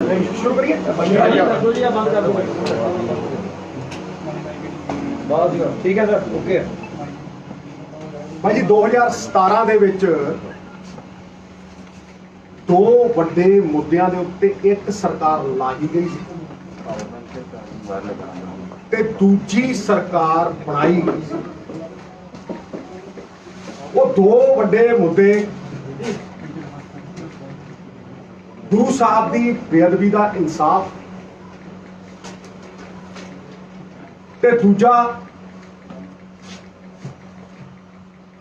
शुरू करिए। ठीक है सर, ओके भाई जी। 2017 ਦੇ ਵਿੱਚ ਦੋ ਵੱਡੇ ਮੁੱਦਿਆਂ ਦੇ ਉੱਤੇ ਇੱਕ ਸਰਕਾਰ ਲਾਈ ਗਈ ਸੀ ਤੇ ਦੂਜੀ ਸਰਕਾਰ ਬਣਾਈ ਗਈ ਸੀ। ਉਹ ਦੋ ਵੱਡੇ ਮੁੱਦੇ ਗੁਰੂ ਸਾਹਿਬ ਦੀ ਬੇਅਦਬੀ ਦਾ ਇਨਸਾਫ ਤੇ ਦੂਜਾ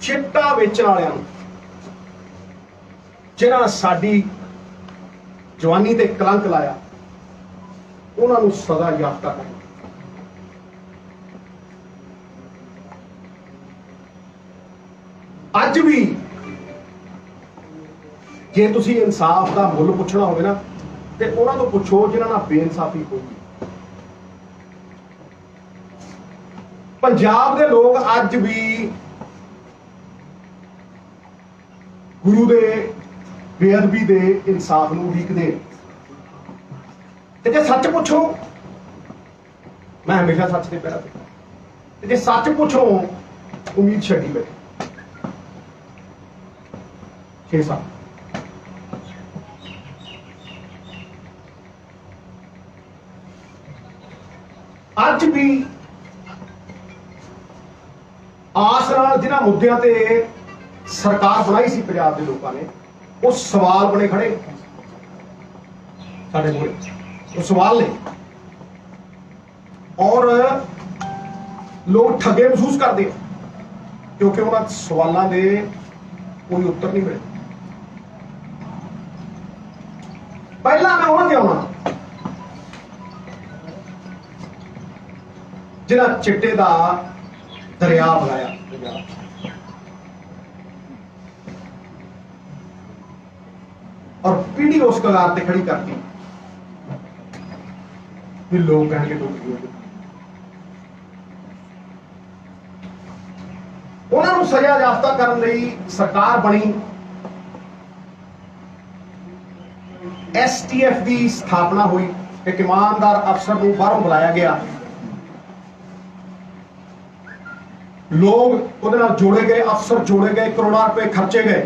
ਚਿੱਟਾ ਵੇਚਣ ਵਾਲਿਆਂ ਨੂੰ ਜਿਨ੍ਹਾਂ ਸਾਡੀ ਜਵਾਨੀ ਤੇ ਕਲੰਕ ਲਾਇਆ ਉਹਨਾਂ ਨੂੰ ਸਜ਼ਾ ਯਾਫਤਾ ਕਰਨਾ। ਅੱਜ ਵੀ ਜੇ ਤੁਸੀਂ ਇਨਸਾਫ ਦਾ ਮੁੱਲ ਪੁੱਛਣਾ ਹੋਵੇ ਨਾ ਤੇ ਉਹਨਾਂ ਤੋਂ ਪੁੱਛੋ ਜਿਨ੍ਹਾਂ ਨਾਲ ਬੇਇਨਸਾਫੀ ਹੋਈ। ਪੰਜਾਬ ਦੇ ਲੋਕ ਅੱਜ ਵੀ ਗੁਰੂ ਦੇ ਬੇਅਦਬੀ ਦੇ ਇਨਸਾਫ ਨੂੰ ਉਡੀਕਦੇ ਤੇ ਜੇ ਸੱਚ ਪੁੱਛੋ, ਮੈਂ ਹਮੇਸ਼ਾ ਸੱਚ ਦੇ ਪੈਰਾਂ ਤੇ ਜੇ ਸੱਚ ਪੁੱਛੋ ਉਮੀਦ ਛੱਡੀ ਬੈਠੇ 6 ਸਾਲ। ਅੱਜ ਵੀ ਆਸ ਨਾਲ ਜਿਨ੍ਹਾਂ ਮੁੱਦਿਆਂ ਤੇ ਸਰਕਾਰ ਬਣਾਈ ਸੀ ਪੰਜਾਬ ਦੇ ਲੋਕਾਂ ਨੇ, ਉਹ ਸਵਾਲ ਬਣੇ ਖੜੇ ਸਾਡੇ ਕੋਲ। ਉਹ ਸਵਾਲ ਨੇ ਔਰ ਲੋਕ ਠੱਗੇ ਮਹਿਸੂਸ ਕਰਦੇ ਕਿਉਂਕਿ ਉਹਨਾਂ ਸਵਾਲਾਂ ਦੇ ਕੋਈ ਉੱਤਰ ਨਹੀਂ ਮਿਲੇ। ਪਹਿਲਾਂ ਮੈਂ ਉਹਨਾਂ ਤੇ ਆਉਣਾ ਜਿਹੜਾ ਚਿੱਟੇ ਦਾ ਦਰਿਆ ਬਗਾਇਆ और पीढ़ी उस कगार ते खड़ी करती भी लोग कहने उन्होंने सजा याफ्ता करने लई सरकार बनी। STF की स्थापना हुई, एक ईमानदार अफसर को बाहरों बुलाया गया, लोग उहदे नाल जोड़े गए, अफसर जोड़े गए, करोड़ों रुपए खर्चे गए,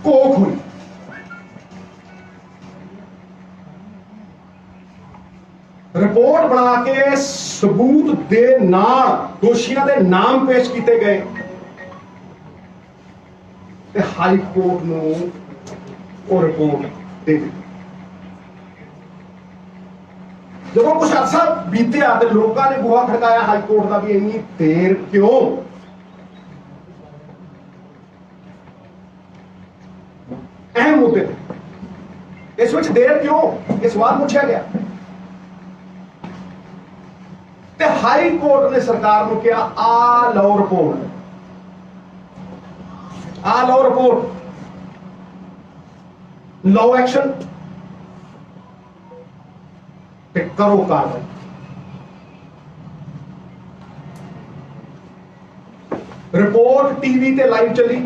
कोख हुई। रिपोर्ट बना के सबूत दे नाल दोषियों के नाम पेश किए गए ते हाई कोर्ट नूं वो रिपोर्ट दे दी। जब कुछ अरसा बीतिया तो लोगों ने बुआ खड़काया हाई कोर्ट का भी इन्नी देर क्यों। अहम मुद्दे इस विच देर क्यों, यह सवाल पूछा गया ते हाई कोर्ट ने सरकार को कहा आ लो रिपोर्ट, आ लो रिपोर्ट, लो एक्शन ते करो कार्रवाई। रिपोर्ट टीवी ते लाइव चली,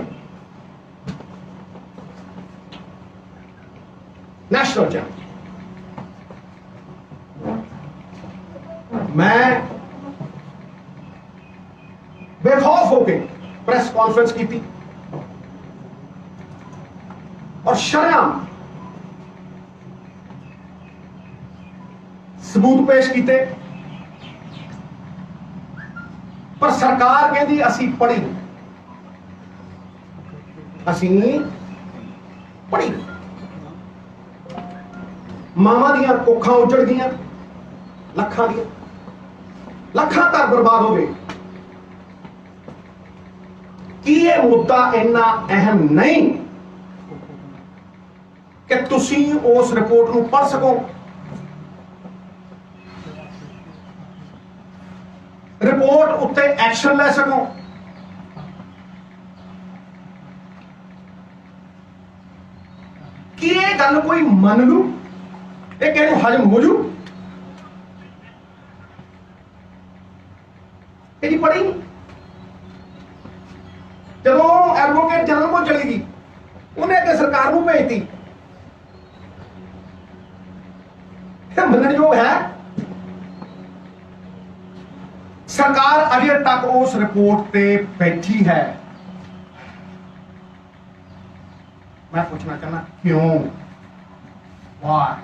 नेशनल चैनल। मैं बेखौफ होकर प्रेस कॉन्फ्रेंस की थी और शर्म सबूत पेश किए, पर सरकार कहती असी पढ़ी, असी पढ़ी। मामा दियां कोखां उजड़ गईयां, लखां दियां, लखां घर बर्बाद हो गए। कि यह मुद्दा इन्ना अहम नहीं कि तुसी उस रिपोर्ट को पढ़ सको, रिपोर्ट उत्ते एक्शन ले सको। कि यह गल कोई मन लू, एक हजम हो जू, यही पढ़ी नहीं। जब एडवोकेट जनरल को चलेगी उन्हें अगर सरकार को ਨੂੰ ਭੇਜਤੀ। ਇਹ ਮੰਨਣਯੋਗ ਹੈ? सरकार अजे तक उस रिपोर्ट पे बैठी है। मैं पूछना चाहना क्यों, वाई?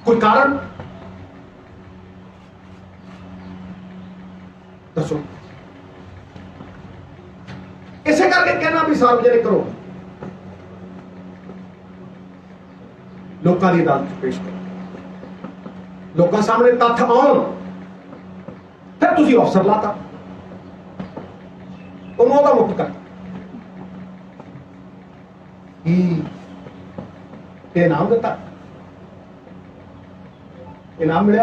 कोई कारण दसो। इसे करके कहना भी सार्वजनिक करो, लोगों की अदालत पेश करो, लोगों सामने तथ्य आउण। फिर तुसी अफसर लाता, उन्होंने मुक्त कर इनाम दिता, इनाम मिले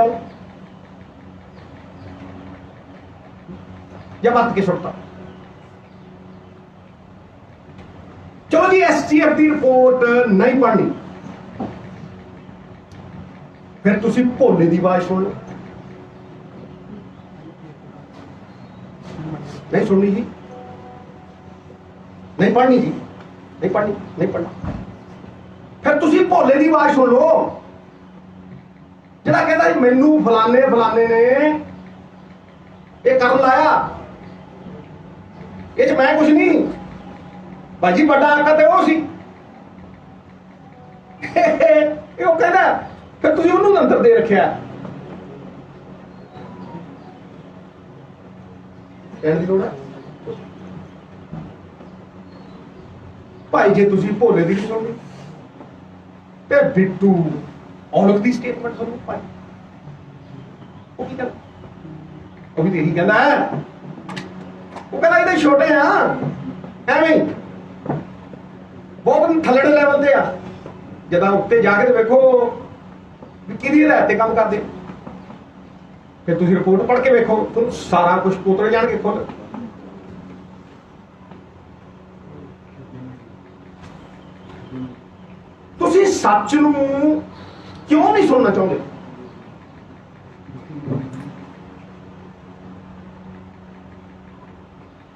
या मत के सुटता। चलो जी, STF की रिपोर्ट नहीं पढ़नी, फिर तुसी भोले की आवाज सुन लो। नहीं सुननी जी, नहीं पढ़नी जी, नहीं पढ़नी, नहीं पढ़ना। फिर तुसी भोले की आवाज सुन लो, जिहड़ा कहता जी मैनू फलाने फलाने ने ये कर लाया, ये मैं कुछ नहीं, भाजी बड़ा आका ते वो सी। ये कहना फिर तुसी उन्होंने अंदर दे रखिया। कहने की लोड़ है भाई, जे तुसी भोले दी सुननी ते बिट्टू औलख दी स्टेटमेंट सुनो भाई, वो की गल? वो भी यही कहना है, वो कहना इधर छोटे हैं एवं बहुत थल्लड़े लेवल ते आ, जदा उत्ते जाके तो वेखो कि रहते काम करते, फिर तुसी रिपोर्ट पढ़ के वेखो, तुम सारा कुछ उतर जाएंगे खुद। तुसी सच नूं क्यों नहीं सुनना चाहते?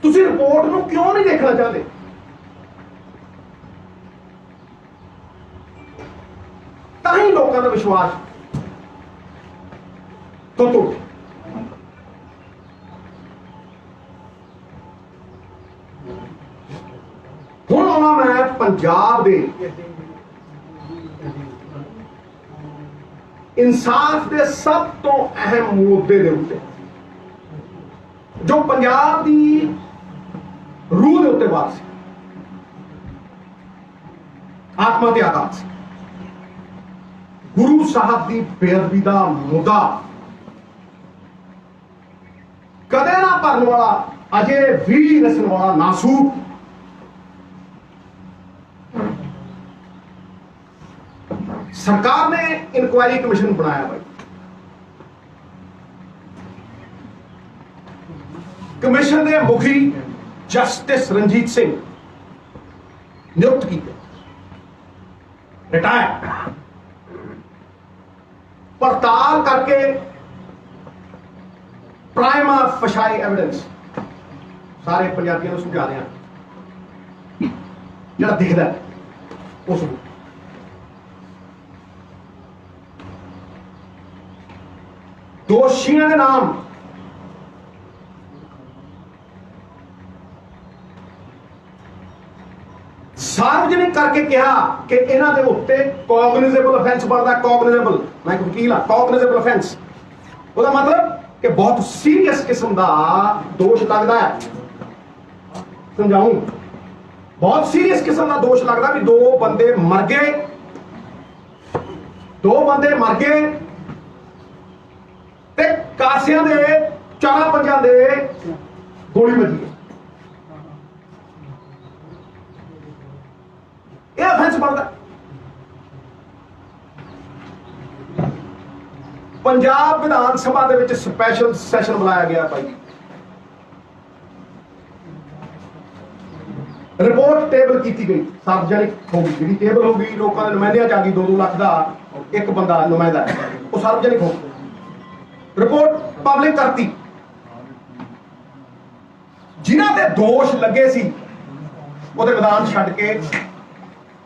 तुसी रिपोर्ट नूं क्यों नहीं देखना चाहते? ताही लोगों का विश्वास तो हुण आउणा मैं पंजाब दे इंसाफ के सब तो अहम मुद्दे दे उत्ते, जो पंजाब की रूह के उत्ते वार से आत्मा के आघात से गुरु साहब की बेअदबी का मुद्दा कदे ना भरन वाला, अजे भी नसन वाला नासूक सरकार ने इंक्वायरी कमीशन बनाया भाई। कमीशन के मुखी जस्टिस रंजीत सिंह नियुक्त किए, रिटायर, पड़ताल करके प्राइमा फशाई एविडेंस सारे पंजाबियों को समझा रहे जो दिखता है उस दोषियों के नाम सार्वजनिक करके कहा कि इन्हां दे उत्ते कॉग्निजेबल ऑफेंस बनता। कॉग्निजेबल, मैं एक वकील हाँ, कॉग्निजेबल ऑफेंस उसका मतलब कि बहुत सीरियस किस्म का दोष लगता है। समझाऊं, बहुत सीरियस किस्म का दोष लगता भी दो बंदे मर गए, ते कासियां दे चार पंजां दे गोली वजी। यह ऑफेंस बनता। पंजाब विधान सभा दे विच स्पैशल सैशन बुलाया गया भाई। रिपोर्ट टेबल की गई, सार्वजनिक होगी, जी टेबल होगी, लोगों के नुमाइंदियां च आ गई, 2-2 लाख का एक बंदा नुमाइंदा है, वो सार्वजनिक होगी। रिपोर्ट पब्लिक करती, जिन्हां दे दोष लगे सी ਉਹਦੇ ਵਿਧਾਨ ਛੱਡ ਕੇ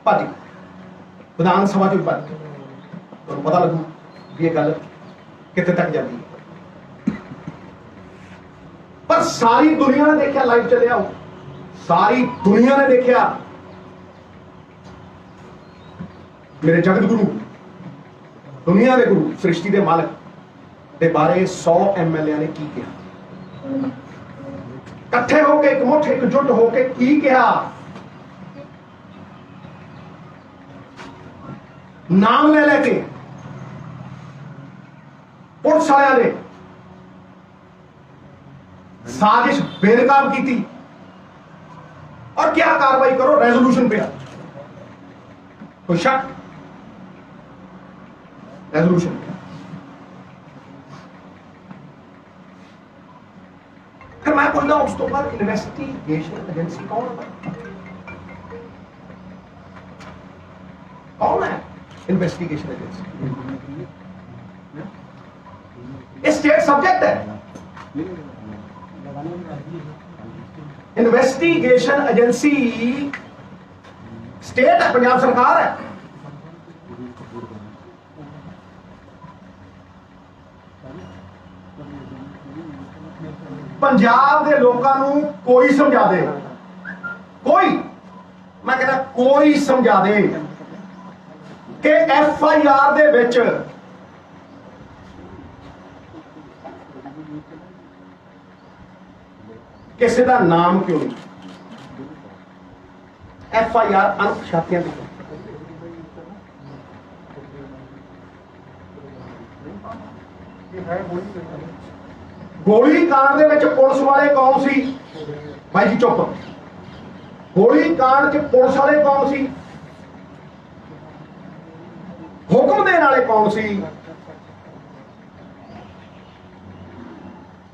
ਭੱਜ ਗਏ, ਵਿਧਾਨ ਸਭਾ ਚੋਂ ਭੱਜ ਗਏ। ਤੁਹਾਨੂੰ ਪਤਾ ਲੱਗੂ ਵੀ ਇਹ ਗੱਲ ਕਿੱਥੇ ਤੱਕ ਜਾਂਦੀ ਹੈ। ਪਰ ਸਾਰੀ ਦੁਨੀਆ ਨੇ ਦੇਖਿਆ, ਲਾਈਵ ਚੱਲਿਆ, ਸਾਰੀ ਦੁਨੀਆ ਨੇ ਦੇਖਿਆ ਮੇਰੇ ਜਗਤ ਗੁਰੂ, ਦੁਨੀਆ ਦੇ ਗੁਰੂ, ਸ੍ਰਿਸ਼ਟੀ ਦੇ ਮਾਲਕ ਦੇ ਬਾਰੇ 100 MLA ਨੇ ਕੀ ਕਿਹਾ, ਇਕੱਠੇ ਹੋ ਕੇ, ਇਕਮੁੱਠ ਇਕਜੁੱਟ ਹੋ ਕੇ ਕੀ ਕਿਹਾ, ਨਾਮ ਲੈ ਲੈ ਕੇ ਪੁਲਿਸ ਵਾਲਿਆਂ ਨੇ साजिश बेनकाब की थी। और क्या कार्रवाई करो, रेजोल्यूशन पे कोई शक, रेजोल्यूशन पे। फिर मैं बोलता हूं उस तो पर इन्वेस्टिगेशन एजेंसी कौन है? कौन है इन्वेस्टिगेशन एजेंसी? स्टेट सब्जेक्ट है। इन्वेस्टिगेशन एजेंसी स्टेट है, पंजाब सरकार है। पंजाब के लोगों को कोई समझा दे, कोई, मैं कहना कोई समझा दे कि FIR दे विच किसी का नाम क्यों नहीं? FIR अनपछातियां दी गोली कांड दे विच पुलिस वाले कौन सी? भाई जी चुप। गोली कांड च पुलिस वाले कौन सी? हुक्म देने वाले कौन सी?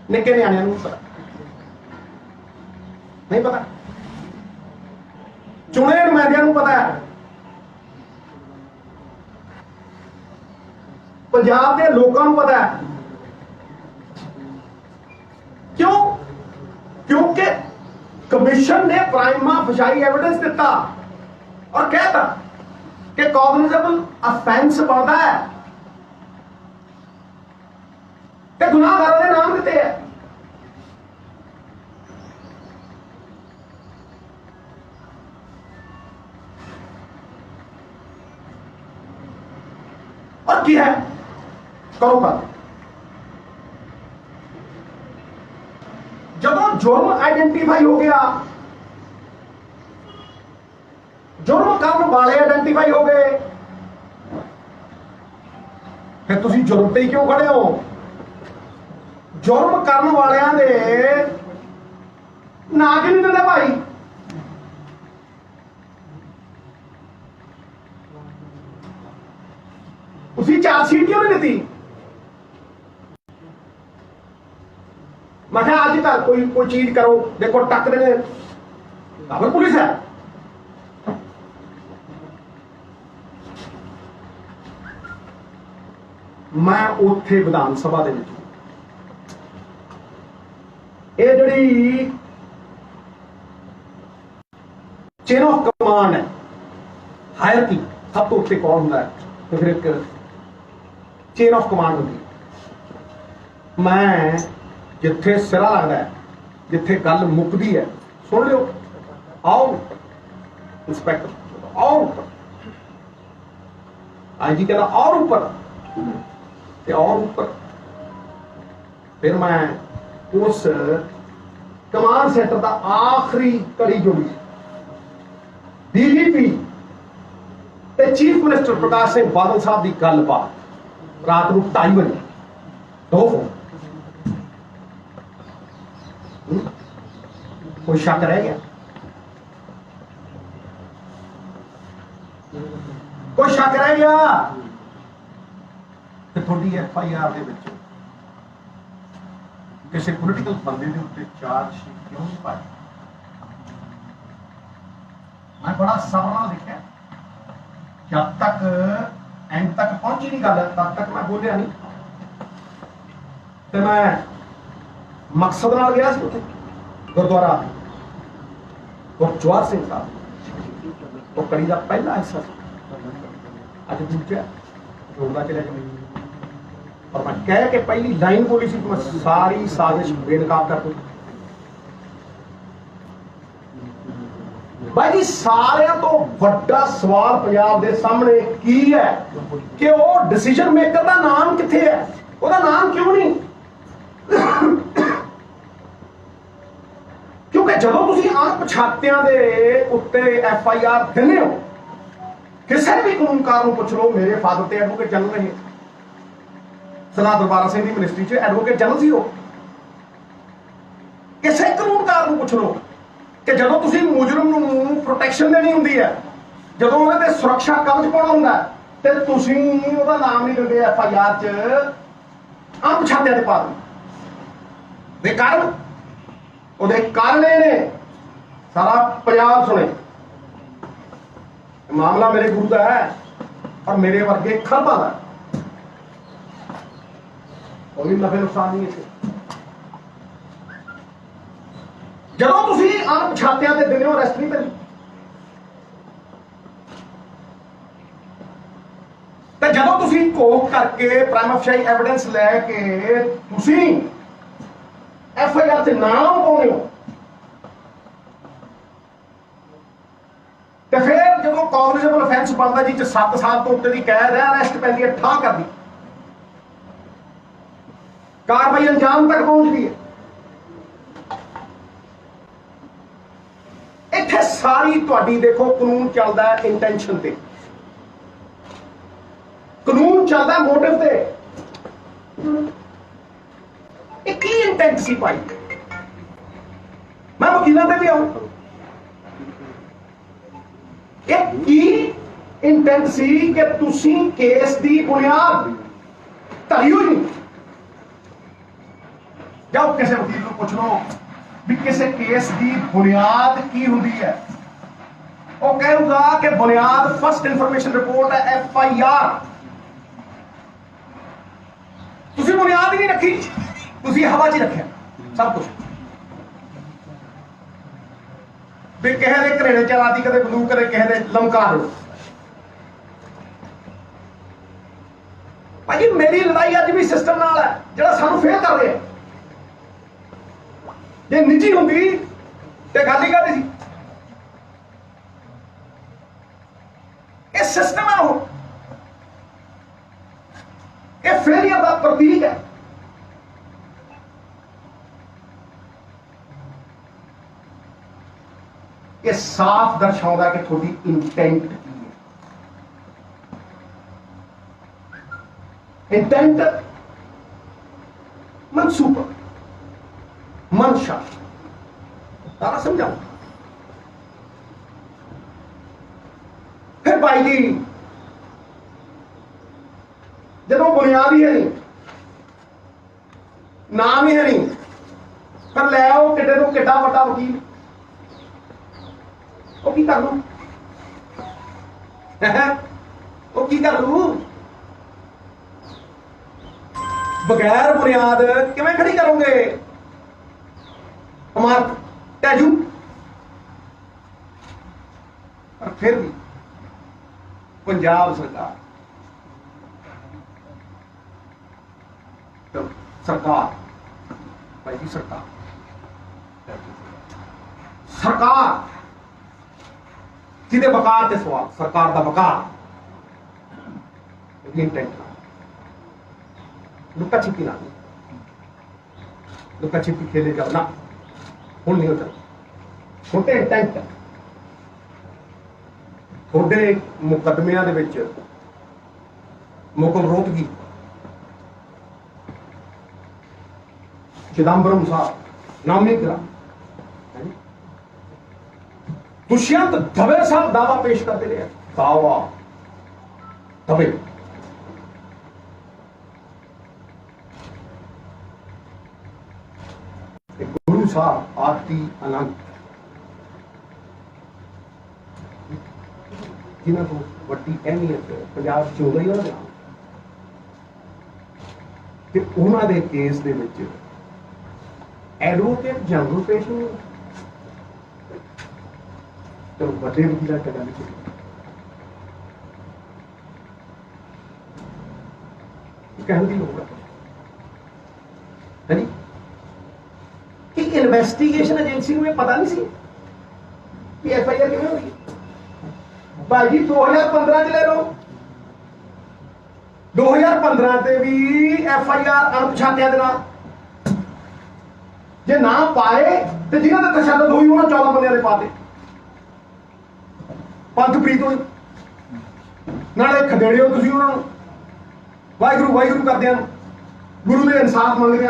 निक्के न्याणियां नूं पता नहीं, पता चुने नुमाइंदियां नूं पता है, पंजाब के लोगों को पता है। क्यों? क्योंकि कमीशन ने प्राइमा फसाई एविडेंस दिता और कहता कि कॉग्निजेबल ऑफेंस बनता है कि गुनाहगारों ने नाम दिते हैं। और की है करो बात। जब जुर्म आइडेंटिफाई हो गया, जुर्म करने वाले आइडेंटिफाई हो गए, फिर तुसी जुर्म पे ही क्यों खड़े हो? जुर्म करने वालियां दे ना क्यों नहीं दिंदे भाई? उसी चार्जशीट क्यों नहीं दी? मैं क्या आज तक कोई चीज करो, देखो टक देने खबर पुलिस है। मैं उत्थे विधान सभा दे विच ये जिहड़ी चेन ऑफ कमांड है, हायरकी, सब तो उत्ते कौन होंदा है? तो फिर एक चेन ऑफ कमांड होती है। मैं जिथे सिरा लगता है, जिथे गल मुकदी है, सुन लियो, आओ इंस्पैक्टर आओ ऊपर, IG कहना और ऊपर, और ऊपर। फिर मैं उस कमांड सेंटर का आखिरी कड़ी जोड़ी DGP ते चीफ मिनिस्टर प्रकाश सिंह बादल साहब की गलबात रात को 2:30 बजे 2 फोन। कोई शक रह गया? कोई शक रह गया? तो थोड़ी FIR दे विच किसी पोलिटिकल बंदे के उत्ते चार्जशीट क्यों नहीं पाई? मैं बड़ा सबर नाल देखा, जब तक एंड तक पहुंची नहीं गल तब तक मैं बोलिया नहीं। तो मैं मकसद नाल गया सी उत्थे गुरुद्वारा, गुरजवार सिंह साहब वो कड़ी का पहला हिस्सा अज दूजा जोड़ता चलिया जाए और मैं कह के पहली लाइन बोली सी मैं सारी साजिश बेनकाब कर दूँ भाई जी। सारिਆਂ ਤੋਂ ਵੱਡਾ सवाल पंजाब के सामने की है कि वो डिसीजन मेकर का नाम कित्थे है, ਉਹਦਾ नाम क्यों नहीं। क्योंकि ਜਦੋਂ ਤੁਸੀਂ ਅਣਪਛਾਤਿਆਂ ਦੇ ਉੱਤੇ FIR ਦਿੰਦੇ ਹੋ, ਕਿਸੇ ਵੀ ਕਾਨੂੰਨਕਾਰ ਨੂੰ ਪੁੱਛ ਲਓ, ਮੇਰੇ ਫਾਦਰ ਤੇ ਐਡਵੋਕੇਟ ਜਨਰਲ ਰਹੇ, ਸਰਦਾਰ ਦਰਬਾਰਾ ਸਿੰਘ ਦੀ ਮਿਨਿਸਟਰੀ 'ਚ ਐਡਵੋਕੇਟ ਜਨਰਲ ਸੀ ਉਹ। ਕਿਸੇ ਕਾਨੂੰਨਕਾਰ ਨੂੰ ਪੁੱਛ ਲਓ ਕਿ ਜਦੋਂ ਤੁਸੀਂ ਮੁਜਰਮ ਨੂੰ ਪ੍ਰੋਟੈਕਸ਼ਨ ਦੇਣੀ ਹੁੰਦੀ ਹੈ, ਜਦੋਂ ਉਹਦੇ ਤੇ ਸੁਰੱਖਿਆ ਕਵਚ ਪਾਉਣਾ ਹੁੰਦਾ ਤੇ ਤੁਸੀਂ ਉਹਦਾ ਨਾਮ ਨਹੀਂ ਦਿੰਦੇ FIR 'ਚ, ਅਣਪਛਾਤਿਆਂ ਦੇ ਪਾ ਦਿੰਦੇ। ਦੇ ਕਾਰਨ ਉਹਦੇ ਕਾਰਨ ਇਹ ਨੇ, ਸਾਰਾ ਪੰਜਾਬ ਸੁਣੇ, ਮਾਮਲਾ ਮੇਰੇ ਗੁਰੂ ਦਾ ਹੈ ਔਰ ਮੇਰੇ ਵਰਗੇ ਖਰਬਾਂ ਦਾ, ਕੋਈ ਨਫੇ ਨੁਕਸਾਨ ਨਹੀਂ ਇੱਥੇ। ਜਦੋਂ ਤੁਸੀਂ ਅਣਪਛਾਤਿਆਂ ਦੇ ਦਿਨੋਂ ਅਰੈਸਟ ਨਹੀਂ ਕਰੀ ਤੇ ਜਦੋਂ ਤੁਸੀਂ ਕੋਕ ਕਰਕੇ ਪ੍ਰਾਈਮ ਅਫਸ਼ਾਈ ਐਵੀਡੈਂਸ ਲੈ ਕੇ ਤੁਸੀਂ FIR ਤੇ ਨਾਮ ਪਾਉਂਦੇ ਹੋ ਤੇ ਫਿਰ ਜਦੋਂ ਕਾਗਨਿਜ਼ੇਬਲ ਅਫੈਂਸ ਬਣਦਾ ਜੀ 7 ਸਾਲ ਤੋਂ ਉੱਤੇ ਦੀ ਕੈਦ ਹੈ, ਅਰੈਸਟ ਪੈਂਦੀ ਹੈ, ਠਾਹ ਕਰਦੀ, ਕਾਰਵਾਈ ਅੰਜਾਮ ਤੱਕ ਪਹੁੰਚਦੀ ਹੈ। ਇੱਥੇ ਸਾਰੀ ਤੁਹਾਡੀ ਦੇਖੋ ਕਾਨੂੰਨ ਚੱਲਦਾ ਹੈ ਇੰਟੈਂਸ਼ਨ ਤੇ, ਕਾਨੂੰਨ ਚੱਲਦਾ ਮੋਟਿਵ ਤੇ। ਇਹ ਕੀ ਇੰਟੈਂਟ ਸੀ ਭਾਈ, ਮੈਂ ਵਕੀਲਾਂ ਤੇ ਵੀ ਆਉਂ, ਇਹ ਕੀ ਇੰਟੈਂਟ ਸੀ ਕਿ ਤੁਸੀਂ ਕੇਸ ਦੀ ਬੁਨਿਆਦ ਧਰੀ ਹੋਈ ਨਹੀਂ। ਜਾਓ ਕਿਸੇ ਵਕੀਲ ਨੂੰ ਪੁੱਛ ਲਓ ਵੀ ਕਿਸੇ ਕੇਸ ਦੀ ਬੁਨਿਆਦ ਕੀ ਹੁੰਦੀ ਹੈ, ਉਹ ਕਹੇਗਾ ਕਿ ਬੁਨਿਆਦ ਫਸਟ ਇਨਫੋਰਮੇਸ਼ਨ ਰਿਪੋਰਟ ਹੈ, FIR। ਤੁਸੀਂ ਬੁਨਿਆਦ ਹੀ ਨਹੀਂ ਰੱਖੀ, ਤੁਸੀਂ ਹਵਾ 'ਚ ਰੱਖਿਆ ਸਭ ਕੁਝ। ਵੀ ਕਿਸੇ ਦੇ ਘਰੇੜੇ ਚਲਾਤੀ, ਕਦੇ ਬੰਦੂਕ, ਕਦੇ ਕਿਸੇ ਦੇ ਲਮਕਾ ਦਿਓ। ਭਾਜੀ ਮੇਰੀ ਲੜਾਈ ਅੱਜ ਵੀ ਸਿਸਟਮ ਨਾਲ ਹੈ ਜਿਹੜਾ ਸਾਨੂੰ ਫੇਲ ਕਰ ਰਿਹਾ। ਜੇ ਨਿੱਜੀ ਹੁੰਦੀ ਤੇ ਗੱਲ ਹੀ ਕਰਦੀ ਸੀ। ਇਹ ਸਿਸਟਮ ਹੈ, ਉਹ ਇਹ ਫੇਲੀਅਰ ਦਾ ਪ੍ਰਤੀਕ ਹੈ। ਇਹ ਸਾਫ਼ ਦਰਸਾਉਂਦਾ ਕਿ ਤੁਹਾਡੀ ਇੰਟੈਂਟ ਕੀ ਹੈ। इंटेंट मनसूबा मंशा सारा समझाओ। फिर भाई जी जब बुनियाद ही है नहीं, नाम ही है नहीं, पर ले आओ किडे को किड्डा वड्डा वकील वो की कर लू वो की कर लू बगैर बुनियाद किवें खड़ी करोगे इमारत टैजू। पर फिर भी पंजाब सरकार तो सरकार भाई जी सरकार जिहदे वकार ते सवाल सरकार दा वकार इंटेंट लुका छिपी ना लुका छिपी खेले जाओ ना हुण नहीं होता छोटे इंटेंट थोड़े मुकदमियां दे विच मुकुल रोहतगी चिदंबरम साहब नामी ग्राम दुष्यंत दवे साहब दावा पेश करते रहे दावा दवे गुरु साहब आरती अनंत जिन्हों को वड्डी अहमियत पंजाब च हो गई और उन्होंने केस दे विच एडवोकेट जनरल पेश नहीं चलो बड़े वकील गल कहने की लोड़ है कि इन्वेस्टिगेशन एजेंसी को पता नहीं सी कि FIR किवें हो गई। भाई जी 2015 च ले लो, 2015 ते भी FIR अणपछातिया दे नाल जे ना पाए तो जिन्होंने तशद्दुद हुई उन्होंने 14 बंदे दे पाते। पंथप्रीत होई नाले खदेड़े हो तुसीं उन्होंने वाहिगुरू वाहिगुरू करदे गुरु दे इंसाफ मंगदे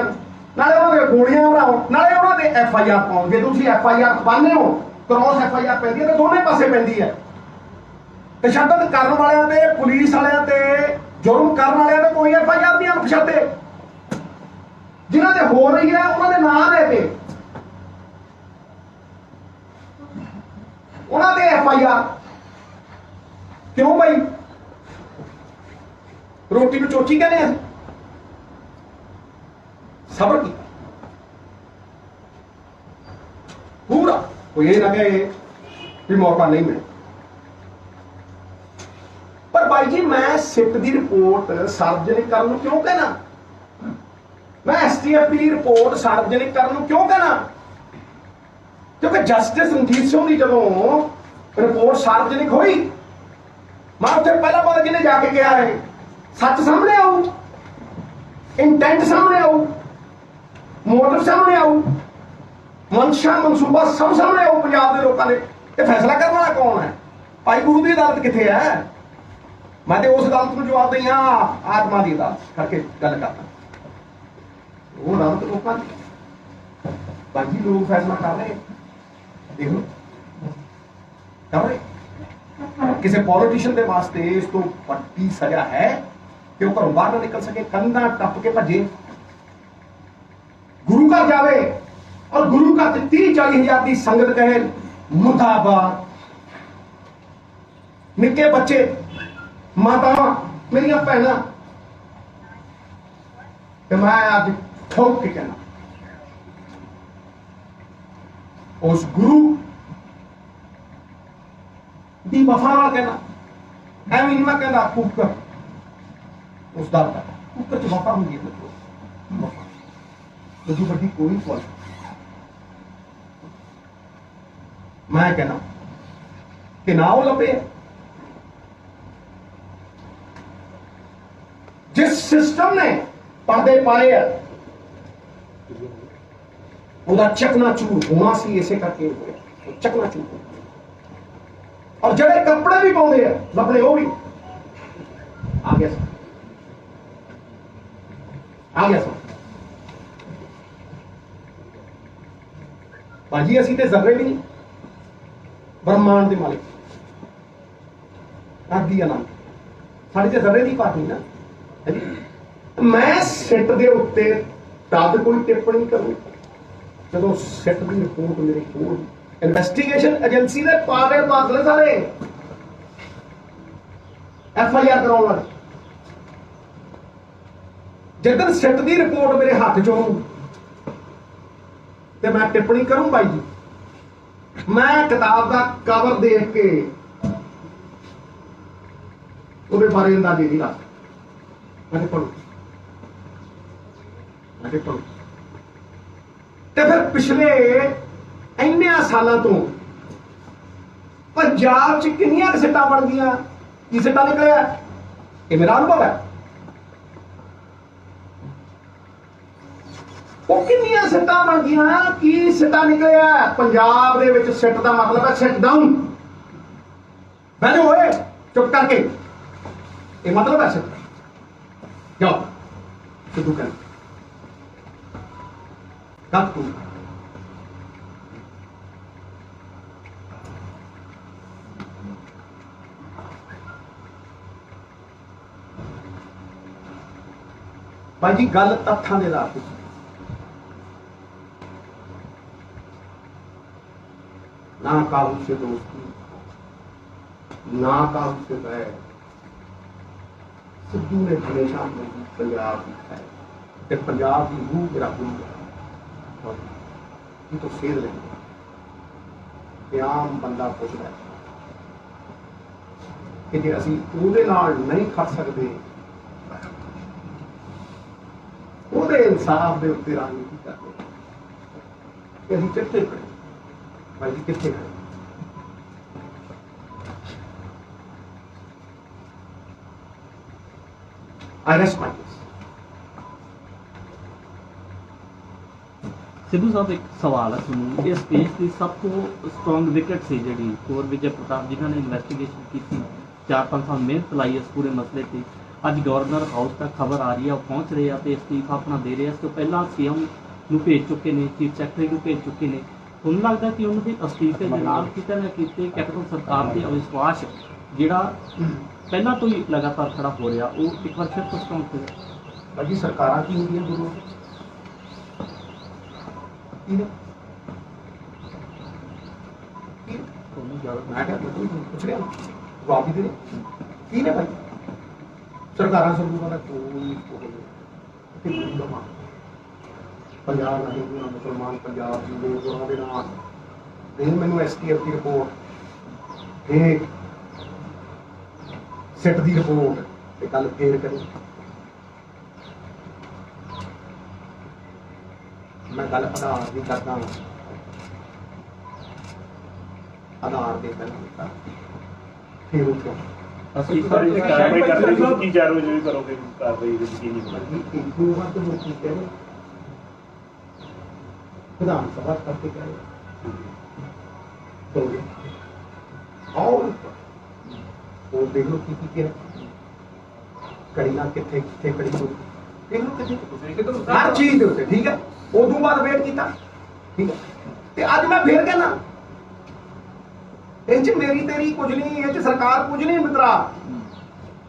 नाले उन्होंने गोलियां भराओ नाले उन्होंने FIR पाओ। जे तुसीं FIR पाने हो क्रॉस FIR पैंदी है तो दोनों पासे पैंदी है। तशद्दुद करन वालियां ते पुलिस वालियां ते जुर्म करन वालियां ते कोई FIR नहीं अणपछाते। जिन्हों ने हो रही है उन्होंने नाम है उन्होंने FIR क्यों भाई रोटी में चोची कहने हैं सबर की पूरा कोई ये ना कहे भी मौका नहीं मिले। पर भाई जी मैं सिट की रिपोर्ट सार्वजनिक करने क्यों कहना, मैं STF की रिपोर्ट सार्वजनिक करने क्यों कहना, क्योंकि जस्टिस रणजीत सिंह की जो रिपोर्ट सार्वजनिक हुई मैं उत्थे पहला बार जिन्हें जाके कहा है सच सामने आऊ, इंटेंट सामने आऊ, मोटिव सामने आऊ, मंशा मनसूबा सब सामने आऊ। पंजाब के लोगों ने ये फैसला करने वाला कौन है? भाई गुरु की अदालत कितने है? मैं तो उस अदालत को जवाब दी हाँ आत्मा की अदालत करके गल करता वो अदालत लोगों की बाकी लोग फैसला कर रहे देख लो कर रहे। किसी पॉलिटिशियन के वास्ते इस तो बड़ी सजा है कि वो घरों बाहर ना निकल सके, कंधा टप के भजे, गुरु घर जावे और गुरु घर 30-40 हजार की संगत कहे मुर्दाबाद। निक्के बच्चे मातावां मेरिया भैन मैं आज ठोक के कहना उस गुरु की वफा नाल कहना एवं नहीं मैं कहना कुकर उस दर का कुकर च वफा होंगी है वफा तो बड़ी कोई फल मैं कहना कि ना वो लभे जिस सिस्टम ने पर्दे पाए है ਉਹਦਾ चकनाचूर होना सी इसे करके चकनाचूर और जड़े कपड़े भी पाते हैं लभने वो भी आ गया सर भाजी असी तो जर्रे भी नहीं ब्रह्मांड के मालिक आदि नाम साड़ी तो जर्रे की बात नहीं ना। मैं सिट के उत्ते तद कोई टिप्पणी करूँ जो सिट की रिपोर्ट मेरे को इन्वेस्टिगेशन एजेंसी ने पागल पागल सारे FIR कराने वाले जिदन सिट की रिपोर्ट मेरे हाथ चो तो मैं टिप्पणी करूं भाई जी। मैं किताब का कवर देख के उसके बारे अंदाजे नहीं ला पढ़ू तो फिर पिछले इन्ने सालों तो पंजाब च कितनियां सीटां बन गई की सीटां निकलिया ये मेरा अनुभव है। वो कितनियां सीटां बन गई की सीटां निकलिया पंजाब दे विच सिट दा मतलब है सिट डाउन बैठे होए चुप करके ये मतलब है सिट जाओ सिद्धू कर कब तू भाई जी गल तत्थां दे आधार पर ना काबू से दोस्ती ना काबू से बैर सिद्धू ने हमेशा पंजाब की है पंजाब की रूह मेरा गुरु है तो सेध लेंगे कि आम बंदा पुछदा कि जे असीं ਉਹਦੇ ਨਾਲ नहीं खड़ सकते ਉਹਦੇ इंसाफ ਦੇ ਉੱਤੇ राजनीति करते कि असीं कित्थे खड़े भाई जी कित्थे खड़े I rest my case. Sidhu साहब एक सवाल है ਤੁਹਾਨੂੰ ਇਸ ਕੇਸ ਦੀ ਸਭ ਤੋਂ ਸਟਰੋਂਗ ਵਿਕਟ ਸੀ ਜਿਹੜੀ ਹੋਰ ਵਿਜੇ ਪ੍ਰਤਾਪ ਜਿਨ੍ਹਾਂ ਨੇ ਇਨਵੈਸਟੀਗੇਸ਼ਨ ਕੀਤੀ 4-5 ਸਾਲ ਮਿਹਨਤ ਲਾਈ ਇਸ ਪੂਰੇ ਮਸਲੇ ਤੇ ਅੱਜ ਗਵਰਨਰ ਹਾਊਸ ਤੱਕ ਖਬਰ ਆ ਰਹੀ ਹੈ ਉਹ ਪਹੁੰਚ ਰਹੇ ਆ ਤੇ ਅਸਤੀਫਾ ਆਪਣਾ ਦੇ ਰਹੇ ਆ ਇਸ ਤੋਂ ਪਹਿਲਾਂ ਸੀਐਮ ਨੂੰ ਭੇਜ ਚੁੱਕੇ ਨੇ ਚੀਫ ਸੈਕਟਰੀ ਨੂੰ ਭੇਜ ਚੁੱਕੇ ਨੇ ਤੁਹਾਨੂੰ ਲੱਗਦਾ ਕਿ ਉਹਨਾਂ ਦੇ ਅਸਤੀਫੇ ਦੇ ਨਾਲ ਕਿਤੇ ਨਾ ਕਿਤੇ ਕੈਪਟਨ ਸਰਕਾਰ ਤੇ ਅਵਿਸ਼ਵਾਸ ਜਿਹੜਾ ਪਹਿਲਾਂ ਤੋਂ ਹੀ ਲਗਾਤਾਰ ਖੜਾ ਹੋ ਰਿਹਾ ਉਹ ਇੱਕ ਵਾਰ ਫਿਰ ਤੋਂ ਸਟਰੋਂਗ ਹੋ ਰਿਹਾ ਬਾਕੀ ਸਰਕਾਰਾਂ ਕੀ ਹੁੰਦੀਆਂ ਗੁਰੂ ਤੁਹਾਨੂੰ ਜ਼ਿਆਦਾ ਮੈਂ ਕਿਹਾ ਪੁੱਛ ਰਿਹਾ ਜਵਾਬ ਹੀ ਦੇ ਕੀ ਨੇ ਭਾਈ ਸਰਕਾਰਾਂ ਸਰੂਪਾਂ ਦਾ ਕੋਈ ਪੰਜਾਬ ਨਹੀਂ ਮੁਸਲਮਾਨ ਪੰਜਾਬ ਦੀ ਦੇ ਉਹਨਾਂ ਦੇ ਨਾਲ ਦੇਣ ਮੈਨੂੰ ਐਸਟੀਐਫ ਦੀ ਰਿਪੋਰਟ ਇਹ ਸਿੱਟ ਦੀ ਰਿਪੋਰਟ ਤੇ ਕੱਲ ਫੇਰ ਕਰੀ ਮੈਂ ਗੱਲ ਆਧਾਰ ਦੀ ਕਰਦਾ ਆਧਾਰ ਦੇ ਪਹਿਲਾਂ ਫਿਰ ਉੱਠੋ ਅਸੀਂ ਕਾਰਵਾਈ ਕਰਦੇ ਹੋ ਕੀ 4 ਵਜੇ ਵੀ ਕਰੋਗੇ ਕਾਰਵਾਈ ਦੀ ਕੀ ਨਹੀਂ ਬਣਾਈ ਇੱਕ ਦੋ ਵਾਰ ਤਾਂ ਲੋਕੀ ਕਹਿੰਦੇ ਵਿਧਾਨ ਸਭਾ ਕਰਕੇ ਕਹਿੰਦੇ ਔਰ ਉਹ ਦੇਖ ਲਓ ਕੀ ਕਿਹਾ ਕੜੀ ਨਾਲ ਕਿੱਥੇ ਕਿੱਥੇ ਕੜੀ ਹੋ ਦੇਖ ਲਓ ਕਿੱਥੇ ਹਰ ਚੀਜ਼ ਦੇ ਉੱਤੇ ਠੀਕ ਹੈ ਉਦੋਂ ਬਾਅਦ ਵੇਟ ਕੀਤਾ ਠੀਕ ਹੈ ਤੇ ਅੱਜ ਮੈਂ ਫੇਰ ਕਹਿਣਾ ਇਹ ਚ ਮੇਰੀ ਤੇਰੀ ਕੁਝ ਨਹੀਂ ਇਹ ਚ ਸਰਕਾਰ ਕੁਝ ਨਹੀਂ ਮਿੱਤਰਾ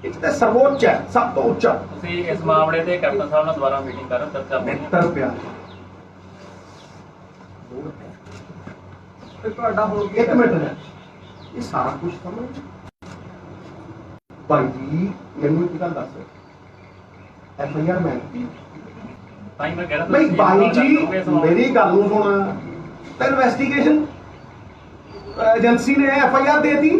ਇਹ ਤੇ ਸਰਵੋੱਚ ਹੈ ਸਭ ਤੋਂ ਉੱਚਾ ਤੁਸੀਂ ਇਸ ਮਾਮਲੇ ਤੇ ਕੈਪਟਨ ਸਾਹਿਬ ਨਾਲ ਦੁਬਾਰਾ ਮੀਟਿੰਗ ਕਰਨ ਚਰਚਾ ਮਿੱਤਰ ਪਿਆਰ ਤੇ ਤੁਹਾਡਾ ਹੁਣ ਇੱਕ ਮਿੰਟ ਹੈ ਇਹ ਸਾਰਾ ਕੁਝ ਸਮਝ ਭਾਈ ਜੀ ਮੈਨੂੰ ਇੱਕ ਗੱਲ ਦੱਸ ਐਫਆਈਆਰ ਮੈਂ ਕੀਤੀ ਤਾਂ ਹੀ ਮੈਂ ਕਹਿ ਰਿਹਾ ਨਹੀਂ ਭਾਈ ਜੀ ਮੇਰੀ ਗੱਲ ਨੂੰ ਸੁਣ ਤਾਂ ਇਨਵੈਸਟੀਗੇਸ਼ਨ ਏਜੰਸੀ ਨੇ ਐਫਆਈਆਰ ਦੇਤੀ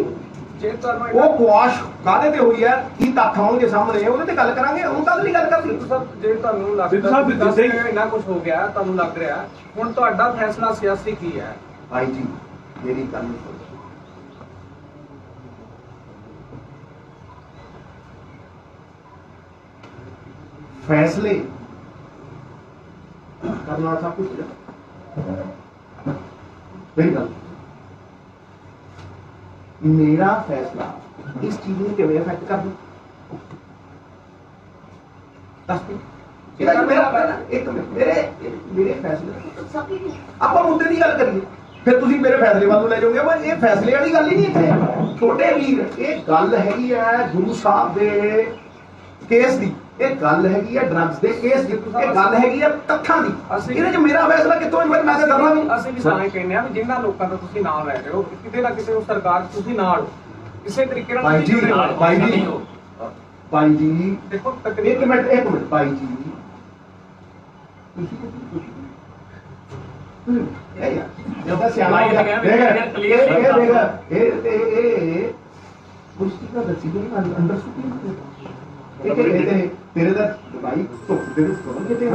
ਜੇ ਤੁਹਾਨੂੰ ਉਹ ਕੁਆਸ਼ ਕਾਹਦੇ ਤੇ ਹੋਈ ਹੈ ਕੀ ਤੱਥ ਆਉਣਗੇ ਸਾਹਮਣੇ ਉਹਦੇ ਤੇ ਗੱਲ ਕਰਾਂਗੇ ਹੁਣ ਕੱਲ ਨਹੀਂ ਗੱਲ ਕਰਨੀ ਜੇ ਤੁਹਾਨੂੰ ਲੱਗਦਾ ਕਿ ਦੱਸ ਇੰਨਾ ਕੁਝ ਹੋ ਗਿਆ ਤੁਹਾਨੂੰ ਲੱਗ ਰਿਹਾ ਹੁਣ ਤੁਹਾਡਾ ਫੈਸਲਾ ਸਿਆਸੀ ਕੀ ਹੈ ਭਾਈ ਜੀ ਮੇਰੀ ਗੱਲ ਨੂੰ ਸੁਣੋ फैसले करना सब कुछ मेरी गल मेरा फैसला इस चीज में किवें इफेक्ट कर दू एक मिनट मेरे फैसले आप मुद्दे की गल करिए फिर तुम मेरे फैसले वालों ले जाओगे पर ये फैसले वाली गल ही नहीं इतने छोटे वीर ये गल हैगी है गुरु साहब के केस की ਇਹ ਗੱਲ ਹੈਗੀ ਹੈ ਡਰੱਗਸ ਦੇ ਕੇਸ ਦੀ ਇਹ ਗੱਲ ਹੈਗੀ ਹੈ ਤੱਥਾਂ ਦੀ ਇਹਦੇ ਚ ਮੇਰਾ ਫੈਸਲਾ ਕਿੱਥੋਂ ਮੈਂ ਤਾਂ ਕਰਨਾ ਨਹੀਂ ਅਸੀਂ ਵੀ ਸਾਰੇ ਕਹਿੰਦੇ ਆ ਵੀ ਜਿਨ੍ਹਾਂ ਲੋਕਾਂ ਦਾ ਤੁਸੀਂ ਨਾਮ ਲੈ ਰਹੇ ਹੋ ਕਿਤੇ ਨਾ ਕਿਤੇ ਉਹ ਸਰਕਾਰ ਤੁਸੀਂ ਨਾਲ ਹੋ ਕਿਸੇ ਤਰੀਕੇ ਨਾਲ ਭਾਈ ਜੀ ਭਾਈ ਜੀ ਦੇਖੋ ਇੱਕ ਮਿੰਟ ਭਾਈ ਜੀ ਇਹ ਯਾਰ ਜਦੋਂ ਸਿਆਣਾ ਹੋ ਗਿਆ ਇਹ ਪੁਸ਼ਟੀ ਦਾ ਦਸੀਜਨ ਅੰਡਰਸਟੈਂਡ तेरे दा भाई तो तेरे को कितने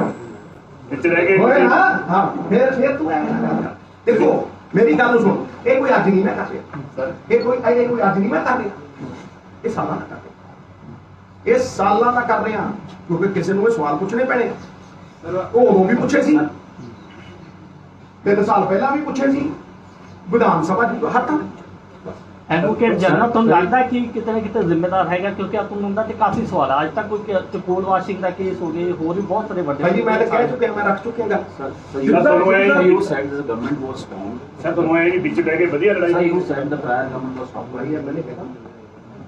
ਵਿੱਚ ਰਹਿ ਗਏ होए ना हां फिर तू है देखो मेरी गल सुन ये कोई आज नहीं मैं कर रहा सर ये कोई आज नहीं मैं कर रहा ये साला ना कर रहा ये साला ना कर रहे हैं क्योंकि किसी को सवाल पूछने पैने ਉਹ ਉਦੋਂ ਵੀ ਪੁੱਛੇ ਸੀ 3 ਸਾਲ ਪਹਿਲਾਂ ਵੀ ਪੁੱਛੇ ਸੀ ਵਿਧਾਨ ਸਭਾ ਦੀ ਹਰ ਤੱਕ एडवोकेट जनरल ਤੁਹਾਨੂੰ ਲੱਗਦਾ ਕਿ ਕਿਤੇ ਨਾ ਕਿਤੇ ਜ਼ਿੰਮੇਦਾਰ ਹੈਗਾ ਕਿਉਂਕਿ ਤੁਹਾਨੂੰ ਉਹਨਾਂ ਤੇ ਕਾਫੀ ਸਵਾਲ ਆ ਅੱਜ ਤੱਕ ਕੋਈ ਚਪੋਲ ਵਾਸ਼ਿੰਗ ਦਾ ਕੇਸ ਹੋ ਗਏ ਹੋਰ ਵੀ ਬਹੁਤ ਸਾਰੇ ਵੱਡੇ ਭਾਈ ਜੀ ਮੈਂ ਤਾਂ ਕਹਿ ਚੁੱਕਿਆ ਮੈਂ ਰੱਖ ਚੁੱਕਿਆ ਗੱਲ ਸਰ ਤੁਹਾਨੂੰ ਇਹ You said the government was strong. Sir ਤੁਹਾਨੂੰ ਇਹ ਵਿੱਚ ਬਹਿ ਕੇ ਵਧੀਆ Sir, ਲੜਾਈ you said the prior government was strong. ਭਾਈ ਮੈंने ਕਿਹਾ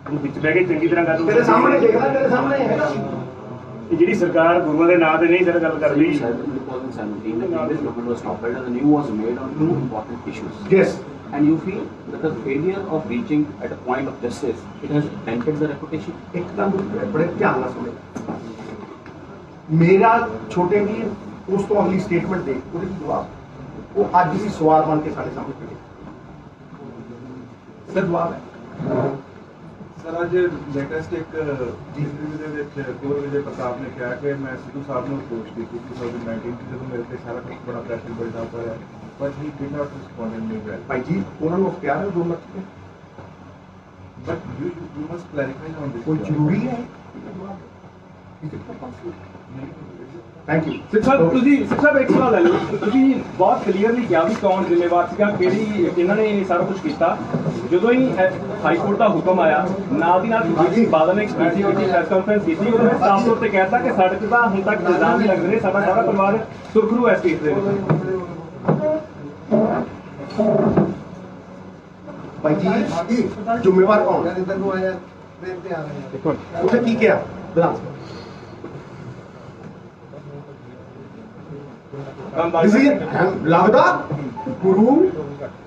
ਉਹਨੂੰ ਵਿੱਚ ਬਹਿ ਕੇ ਚੰਗੀ ਤਰ੍ਹਾਂ ਗੱਲ ਤੇਰੇ ਸਾਹਮਣੇ ਦੇਖ ਲੈ ਤੇਰੇ ਸਾਹਮਣੇ ਹੈਗਾ ਇਹ ਜਿਹੜੀ ਸਰਕਾਰ ਗੁਰੂਆਂ ਦੇ ਨਾਂ ਤੇ ਨਹੀਂ ਸਰ ਗੱਲ So ਕਰਦੀ you said in 2017 the previous government was toppled and the new was made on 2 important issues. Yes And you feel that the failure of reaching at a point of justice, it has dented the reputation? ਇੱਕ ਗੱਲ ਬੜੇ ਧਿਆਨ ਨਾਲ ਸੁਣੋ ਮੇਰਾ ਛੋਟੇ ਵੀਰ ਉਸ ਤੋਂ ਅਗਲੀ ਸਟੇਟਮੈਂਟ ਦੇ ਉਹਦੇ ਜਵਾਬ ਉਹ ਅੱਜ ਵੀ ਸਵਾਲ ਬਣ ਕੇ ਸਾਡੇ ਸਾਹਮਣੇ ਖੜੇ ਸਰ ਜਵਾਬ ਹੈ ਸਰ ਅੱਜ ਲੇਟੈਸਟ ਇੱਕ ਇੰਟਰਵਿਊ ਦੇ ਵਿੱਚ ਕੋਰ ਵਿਜੇ ਪ੍ਰਤਾਪ ਨੇ ਕਿਹਾ ਕਿ ਮੈਂ ਸਿੱਧੂ ਸਾਹਿਬ ਨੂੰ ਅਪਰੋਚ ਕੀਤੀ 2019 ਚ ਜਦੋਂ ਮੇਰੇ ਤੇ ਸਾਰਾ ਕੁਝ ਬੜਾ ਪ੍ਰੈਸ਼ਰ ਬਿਲਡ ਅਪ ਹੋਇਆ but he did not respond in me well ਭਾਈ ਜੀ ਉਹਨਾਂ ਨੂੰ ਅਖਤਿਆਰ ਹੈ 2 ਲੱਖ ਰੁਪਏ but you must clarify on this ਕੋਈ ਜ਼ਰੂਰੀ ਹੈ ਥੈਂਕ ਯੂ ਸਿੱਖ ਸਾਹਿਬ ਇੱਕ ਸਵਾਲ ਲੈ ਲਓ ਤੁਸੀਂ ਬਹੁਤ ਕਲੀਅਰਲੀ ਕਿਹਾ ਵੀ ਕੌਣ ਜ਼ਿੰਮੇਵਾਰ ਸੀਗਾ ਕਿਹੜੀ ਇਹਨਾਂ ਨੇ ਇਹ ਸਾਰਾ ਕੁਝ ਕੀਤਾ ਜਦੋਂ ਹੀ ਹਾਈ ਕੋਰਟ ਦਾ ਹੁਕਮ ਆਇਆ ਨਾਲ ਦੀ ਨਾਲ ਜੀ ਬਾਦਲ ਨੇ ਸਪੀਚ ਕੀਤੀ ਪ੍ਰੈਸ ਕਾਨਫਰੰਸ ਕੀਤੀ ਉਹਨੇ ਸਾਫ਼ ਤੌਰ ਤੇ ਕਹਿਤਾ ਕਿ ਸਾਡੇ ਤੇ ਤਾਂ ਹੁਣ ਤੱਕ ਇਲਜ਼ਾਮ ਨਹੀਂ ਲੱਗ ਰਹੇ ਸਾਡਾ ਸਾਰਾ ਪਰਿਵਾਰ ਸੁਰਖਰੂ ਹੈ ਇਸ ਕੇਸ ਦੇ ਵਿੱਚ ਭਾਈ ਜੀ ਜ਼ਿੰਮੇਵਾਰ ਕੌਣ ਹੈ ਇੱਧਰ ਨੂੰ ਆਇਆ ਟ੍ਰੇਨ ਤੇ ਆ ਰਹੇ ਆ ਉੱਥੇ ਕੀ ਕਿਹਾ ਵਿਧਾਨ ਸਭਾ ਡਿਸੀਜਨ ਲੱਗਦਾ ਗੁਰੂ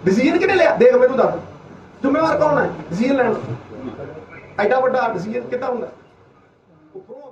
ਡਿਸੀਜਨ ਕਿਹਨੇ ਲਿਆ ਦੇਖ ਮੈਨੂੰ ਦੱਸ ਜ਼ਿੰਮੇਵਾਰ ਕੌਣ ਹੈ ਡਿਸੀਜਨ ਲੈਣ ਐਡਾ ਵੱਡਾ ਡਿਸੀਜਨ ਕਿੱਦਾਂ ਹੁੰਦਾ ਉੱਪਰੋਂ